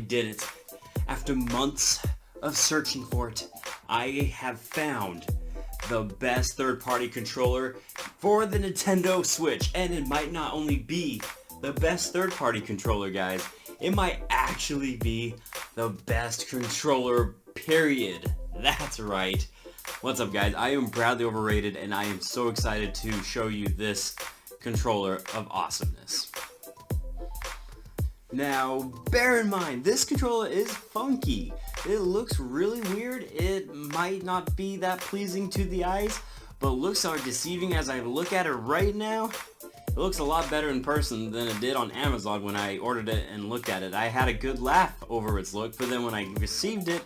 I did it. After months of searching for it, I have found the best third-party controller for the Nintendo Switch. And it might not only be the best third-party controller, guys. It might actually be the best controller, period. That's right. What's up, guys? I am Bradley Overrated, and I am so excited to show you this controller of awesomeness. Now, bear in mind, this controller is funky. It looks really weird. It might not be that pleasing to the eyes, but looks are deceiving as I look at it right now. It looks a lot better in person than it did on Amazon when I ordered it and looked at it. I had a good laugh over its look, but then when I received it,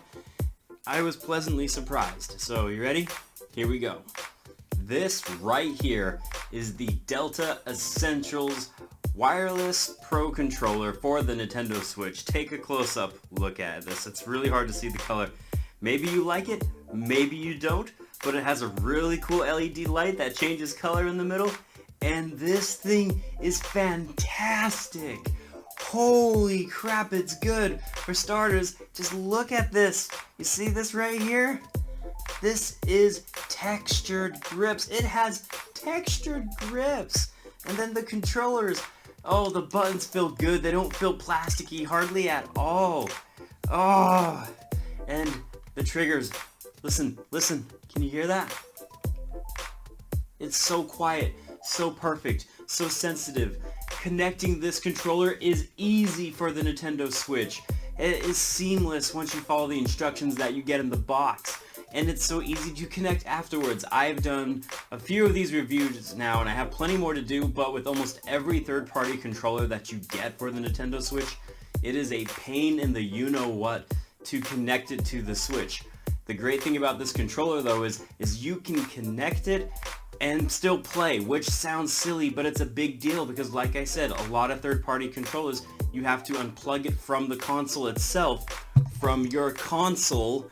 I was pleasantly surprised. So, you ready? Here we go. This right here is the Delta Essentials Wireless Pro Controller for the Nintendo Switch. Take a close-up look at this. It's really hard to see the color. Maybe you like it, maybe you don't, but it has a really cool LED light that changes color in the middle, and this thing is fantastic. Holy crap, it's good. For starters, just look at this. You see this right here? This is textured grips. It has textured grips. And then the controllers, oh, the buttons feel good. They don't feel plasticky hardly at all. Oh, and the triggers, listen, can you hear that? It's so quiet, so perfect, so sensitive. Connecting this controller is easy for the Nintendo Switch. It is seamless once you follow the instructions that you get in the box. And it's so easy to connect afterwards. I've done a few of these reviews now, and I have plenty more to do, but with almost every third-party controller that you get for the Nintendo Switch, it is a pain in the you-know-what to connect it to the Switch. The great thing about this controller, though, is you can connect it and still play, which sounds silly, but it's a big deal because, like I said, a lot of third-party controllers, you have to unplug it from the console itself, from your console,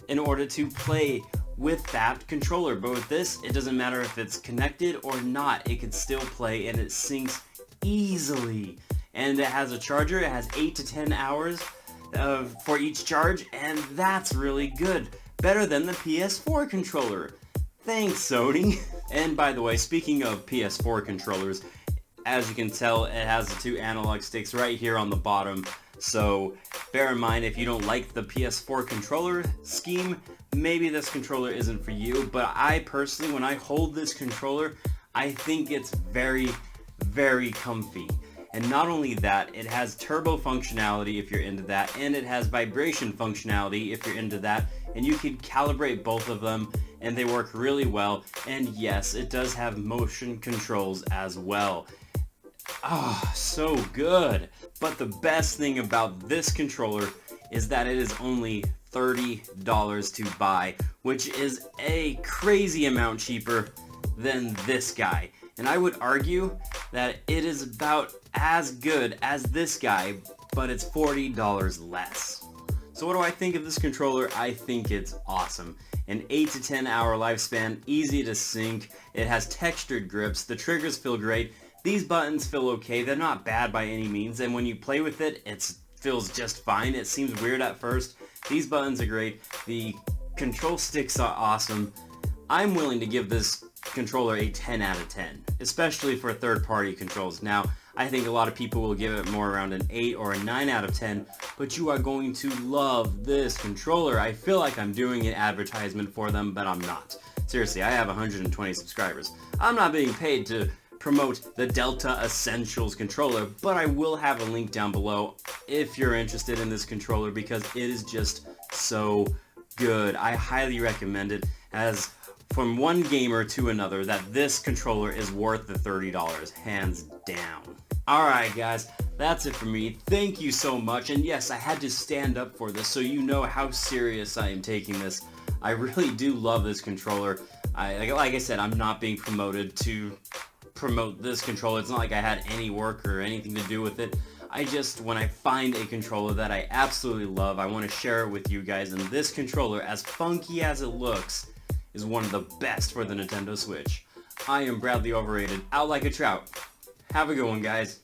in order to play with that controller. But with this, it doesn't matter if it's connected or not, it can still play and it syncs easily. And it has a charger. It has 8 to 10 hours for each charge, and that's really good. Better than the PS4 controller. Thanks, Sony. And by the way, speaking of PS4 controllers, as you can tell, it has the two analog sticks right here on the bottom. So bear in mind, if you don't like the PS4 controller scheme, maybe this controller isn't for you. But I personally, when I hold this controller, I think it's very, very comfy. And not only that, it has turbo functionality if you're into that, and it has vibration functionality if you're into that, and you can calibrate both of them, and they work really well. And yes, it does have motion controls as well. Ah, so good. But the best thing about this controller is that it is only $30 to buy, which is a crazy amount cheaper than this guy. And I would argue that it is about as good as this guy, but it's $40 less. So what do I think of this controller? I think it's awesome. An 8 to 10 hour lifespan, easy to sync, it has textured grips, the triggers feel great, these buttons feel okay, they're not bad by any means, and when you play with it, it feels just fine. It seems weird at first. These buttons are great, the control sticks are awesome. I'm willing to give this controller a 10 out of 10, especially for third-party controls. Now, I think a lot of people will give it more around an 8 or a 9 out of 10, but you are going to love this controller. I feel like I'm doing an advertisement for them, but I'm not. Seriously, I have 120 subscribers. I'm not being paid to promote the Delta Essentials controller, but I will have a link down below if you're interested in this controller because it is just so good. I highly recommend it, as from one gamer to another, that this controller is worth the $30, hands down. Alright guys, that's it for me. Thank you so much, and yes, I had to stand up for this so you know how serious I am taking this. I really do love this controller. Like I said, I'm not being promoted to promote this controller. It's not like I had any work or anything to do with it. I just, when I find a controller that I absolutely love, I want to share it with you guys, and this controller, as funky as it looks, is one of the best for the Nintendo Switch. I am Bradley Overrated, out like a trout. Have a good one, guys.